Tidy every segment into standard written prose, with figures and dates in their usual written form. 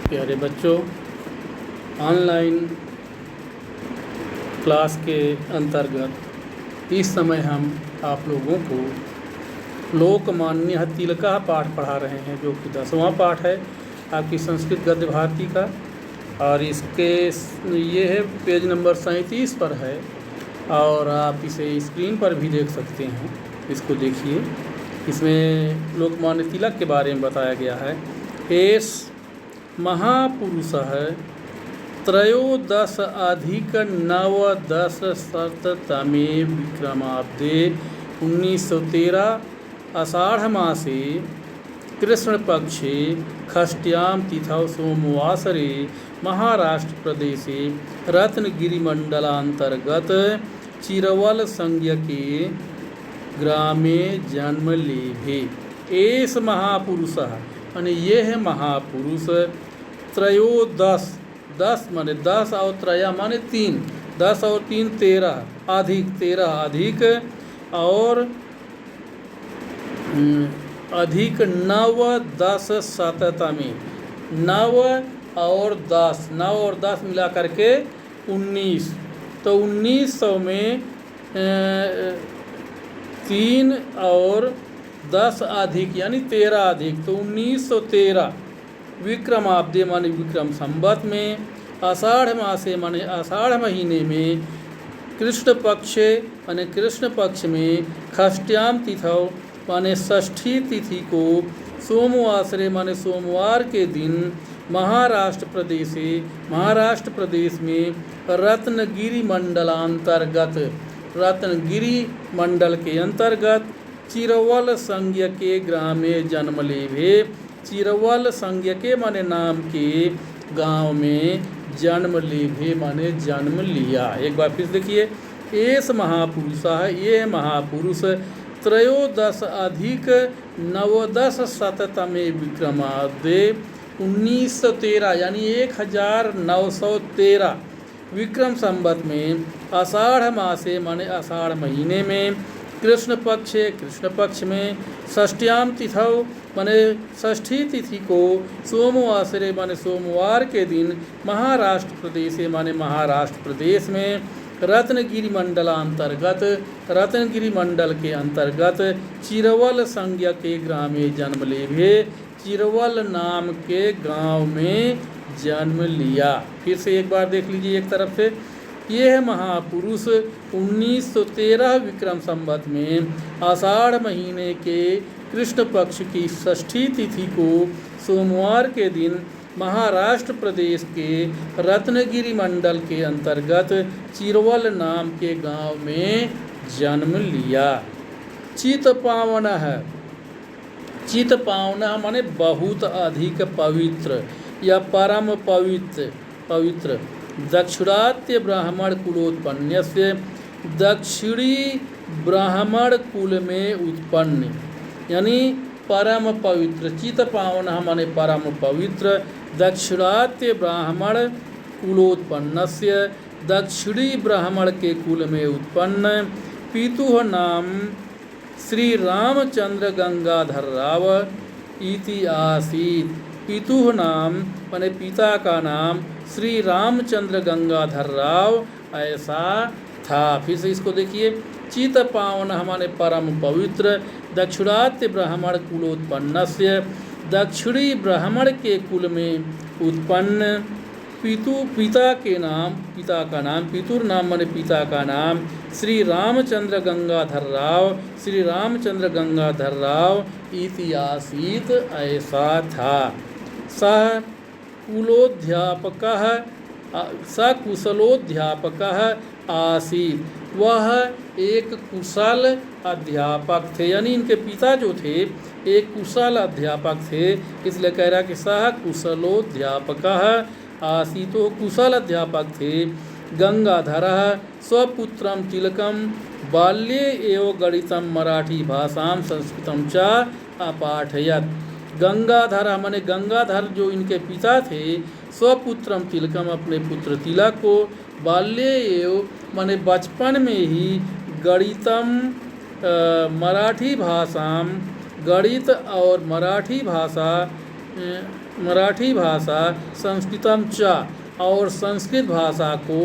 प्यारे बच्चों, online class के अंतर्गत इस समय हम आप लोगों को लोकमान्य तिलका पाठ पढ़ा रहे हैं, जो कि 10वां पाठ है आपकी संस्कृत गद्य भारती का। और इसके ये है पेज नंबर 37 पर है, और आप इसे स्क्रीन पर भी देख सकते हैं। इसको देखिए, इसमें लोकमान्य तिलक के बारे में बताया गया है। एस महापुरुषः त्रयोदशाधिक-नवदशशततमे विक्रमाब्दे 1913 आषाढ़मासे कृष्णपक्षे षष्ट्यां तिथौ सोमवासरे महाराष्ट्रप्रदेशे रत्नगिरिमण्डलान्तर्गत चिरवल संज्ञके ग्रामे जन्म लेभे। एस महापुरुषः माने ये है महापुरुष। त्रयोदश, 10 माने 10 और त्रया माने 3, 10 और 3 13, अधिक 13 अधिक और अधिक 9-10 9 और 10 मिला करके 19। तो 1900 में 3 और 10 अधिक यानी 13 अधिक, तो 1913 विक्रमाब्दे माने विक्रम संवत में, आषाढ़ मासे माने आषाढ़ महीने में, कृष्ण पक्षे माने कृष्ण पक्ष में, षष्ट्याम तिथौ माने षष्ठी तिथि को, सोमवासरे माने सोमवार के दिन, महाराष्ट्र प्रदेश में रत्नगिरि मंडलांतर्गत, रत्नगिरि मंडल के अंतर्गत चिरवल संज्ञ के ग्राम में जन्म लेभे। चिरवल संज्ञ के माने नाम के गांव में जन्म लेभे माने जन्म लिया। एक बार फिर देखिए, एस महापुरुषः ये महापुरुष त्रयोदशाधिक-नवदशशततमे विक्रमाब्दे 1913 यानी 1913 विक्रम संवत में, आषाढ़ मासे माने आषाढ़ महीने में, कृष्ण पक्ष में, षष्ट्याम तिथौ माने षष्ठी तिथि को, सोमवासरे माने सोमवार के दिन, महाराष्ट्र प्रदेश माने महाराष्ट्र प्रदेश में, रत्नगिरि मंडलांतर्गत रत्नगिरि मंडल के अंतर्गत चिरवल संज्ञ के ग्राम में जन्म लेभे। चिरवल नाम के गांव में जन्म लिया। फिर से एक बार देख लीजिए एक तरफ से। ये है महापुरुष 1913 विक्रम संवत में आषाढ़ महीने के कृष्ण पक्ष की षष्ठी तिथि को, सोमवार के दिन, महाराष्ट्र प्रदेश के रत्नगिरि मंडल के अंतर्गत चिरवल नाम के गांव में जन्म लिया। चित्पावनः, चित्पावनः माने बहुत अधिक पवित्र या परम पवित्र। दक्षिणात्य ब्राह्मण कुलोत्पन्नस्य, दक्षिणी ब्राह्मण कुल में उत्पन्न यानी परम पवित्र। चित्पावनः माने परम पवित्र। दक्षिणात्य ब्राह्मण कुलोत्पन्नस्य, दक्षिणी ब्राह्मण के कुल में उत्पन्न। पितुः नाम श्री रामचंद्र गंगाधर राव इति आसीत्। पितुः नाम माने पिता का नाम श्री रामचंद्र गंगाधर राव ऐसा था। फिर से इसको देखिए, चित्पावनः माने परम पवित्र। दक्षिणात्य ब्राह्मण कुलोत्पन्नस्य, दक्षिणी ब्राह्मण के कुल में उत्पन्न। पिता का नाम पितुर नाम माने पिता का नाम, श्री रामचंद्र गंगाधर राव इति आसीत् ऐसा था। कुशलोध्यापकः आसीत्, वह एक कुशल अध्यापक थे। यानी इनके पिता जो थे एक कुशल अध्यापक थे, इसलिए कह रहा कि सह कुशलोध्यापकः आसीत्, तो कुशल अध्यापक थे। गंगाधरः स्वपुत्रं तिलकं बाल्ये एव गणितं मराठी भाषां संस्कृतं च अपाठयत्। गंगाधर माने गंगाधर जो इनके पिता थे, स्वपुत्रम तिलकम अपने पुत्र तिलक को, बाल्ये एव माने बचपन में ही, गणितम मराठी भाषा, गणित और मराठी भाषा मराठी भाषा संस्कृतम च, और संस्कृत भाषा को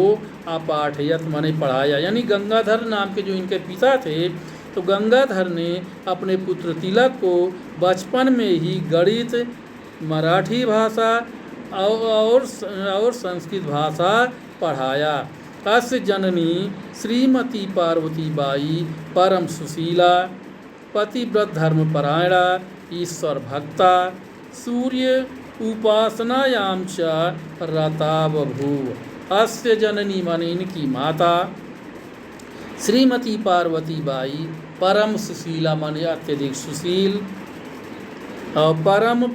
अपाठयत माने पढ़ाया। यानी गंगाधर नाम के जो इनके पिता थे, तो गंगाधर ने अपने पुत्र तिलक को बचपन में ही गणित, मराठी भाषा और संस्कृत भाषा पढ़ाया। अस्य जननी श्रीमती पार्वती बाई परम सुशीला, पतिव्रत धर्मपरायणा, ईश्वर भक्ता, सूर्य उपासनायाम च रता बभूव। अस्य जननी माने इनकी माता श्रीमती पार्वती बाई परम सुशीला माने अत्यधिक सुशील, और परम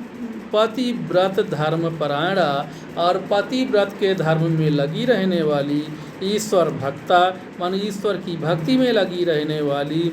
पतिव्रत धर्मपरायणा, और पतिव्रत के धर्म में लगी रहने वाली, ईश्वर भक्ता माने ईश्वर की भक्ति में लगी रहने वाली,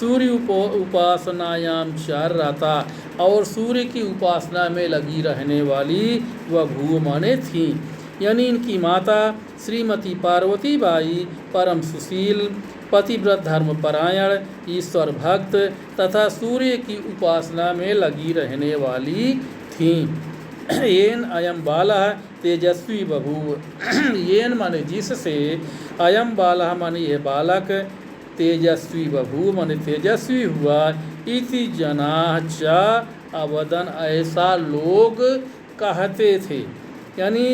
सूर्य उपासनायाम चरता, और सूर्य की उपासना में लगी रहने वाली वह भू माने थी। यानी इनकी माता श्रीमती पार्वती बाई परम सुशील, पतिव्रत धर्मपरायण, ईश्वर भक्त तथा सूर्य की उपासना में लगी रहने वाली थी। येन अयम बालः तेजस्वी बभूव। येन माने जिससे, अयम बालः माने यह बालक, तेजस्वी बभूव माने तेजस्वी हुआ, इति जनाः च अवदन, ऐसा लोग कहते थे। यानी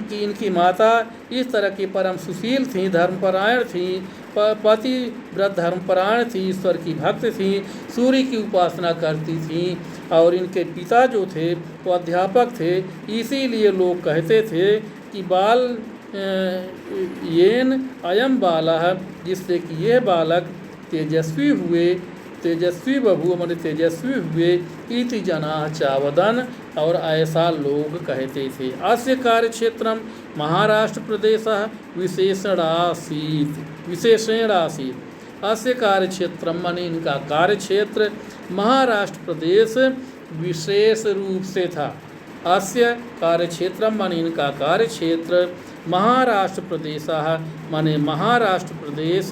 कि इनकी माता इस तरह की परम सुशील थी, धर्मपरायण थी, पतिव्रत धर्मपरायण थी, ईश्वर की भक्त थी, सूर्य की उपासना करती थी, और इनके पिता जो थे वो अध्यापक थे। इसीलिए लोग कहते थे कि बाल येन अयम बालः, जिससे कि यह बालक तेजस्वी हुए, तेजस्वी बभूव माने तेजस्वी हुए, इति जनाः चावदन, और ऐसा लोग कहते थे। अस्य कार्यक्षेत्रम महाराष्ट्र प्रदेशः विशेषेणासीत्। अस्य कार्यक्षेत्रम माने इनका कार्यक्षेत्र महाराष्ट्र प्रदेश विशेष रूप से था। अस्य कार्यक्षेत्रम माने इनका कार्यक्षेत्र, महाराष्ट्र प्रदेशः माने महाराष्ट्र प्रदेश,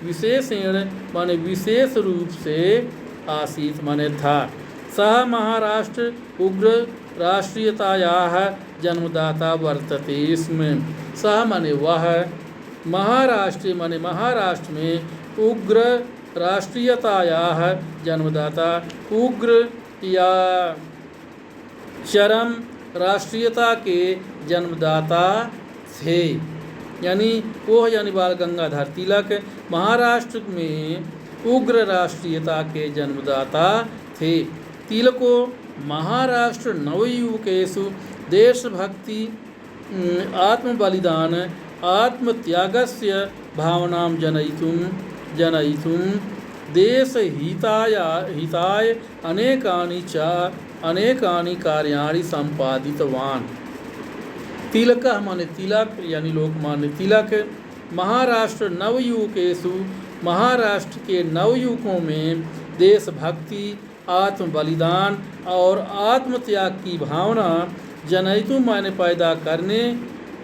विशेषेण माने विशेष रूप से, आसीत माने था। सह महाराष्ट्र उग्र राष्ट्रीयतायाः जन्मदाता वर्तते स्म। सह माने वह, महाराष्ट्र माने महाराष्ट्र में उग्र राष्ट्रीयतायाः जन्मदाता, उग्र या चरम राष्ट्रीयता के जन्मदाता थे। यानी वो यानी बाल गंगाधर तिलक महाराष्ट्र में उग्र राष्ट्रीयता के जन्मदाता थे। तिलको महाराष्ट्र नवयुवकेषु देशभक्ति, आत्मबलिदान, आत्मत्यागस्य भावनां जनयितुं देशहिताय अनेकानि कार्याणि सम्पादितवान्। तिलक माने तिलक यानी लोकमान्य तिलक, महाराष्ट्र नवयुवकेषु महाराष्ट्र के नवयुवकों में देशभक्ति, आत्म बलिदान और आत्मत्याग की भावना जनयितु माने पैदा करने,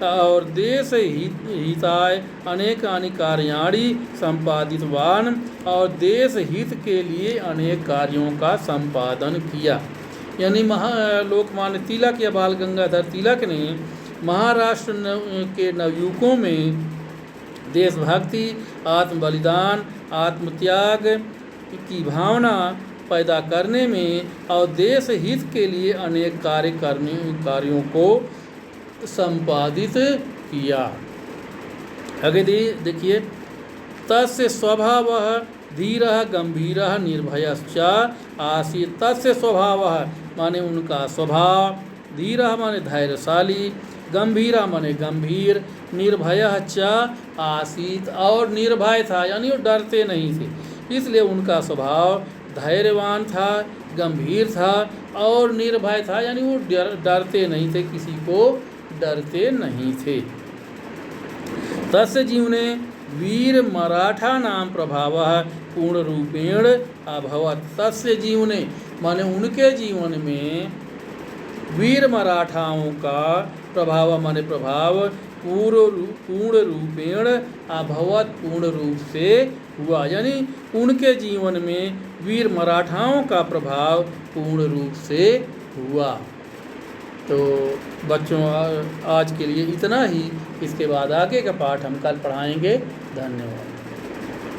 और देश हिताय अनेकानि कार्याणि संपादितवान, और देश हित के लिए अनेक कार्यों का संपादन किया। यानी लोकमान्य तिलक या बाल गंगाधर तिलक ने महाराष्ट्र के नवयुवकों में देशभक्ति, आत्म बलिदान, आत्मत्याग की भावना पैदा करने में और देश हित के लिए अनेक कार्यों को संपादित किया। आगे देखिए, तस्य स्वभावः धीरः गंभीरः निर्भयश्च आसीत्। तस्य स्वभावः माने उनका स्वभाव, धीरः माने धैर्यशाली, गंभीरः माने गंभीर, निर्भयः च आसीत् और निर्भय था, यानी वो डरते नहीं थे, इसलिए उनका स्वभाव धैर्यवान था, गंभीर था और निर्भय था, यानी वो डरते नहीं थे, किसी को डरते नहीं थे। तस्य जीवने वीर मराठा नाम प्रभावः पूर्ण रूपेण अभवत्। तस्य जीवने माने उनके जीवन में वीर मराठाओं का प्रभाव माने प्रभाव पूर्ण रूपेण अभवत् पूर्ण रूप से हुआ, यानी उनके जीवन में वीर मराठाओं का प्रभाव पूर्ण रूप से हुआ। तो बच्चों आज के लिए इतना ही। इसके बाद आगे का पाठ हम कल पढ़ाएंगे। धन्यवाद।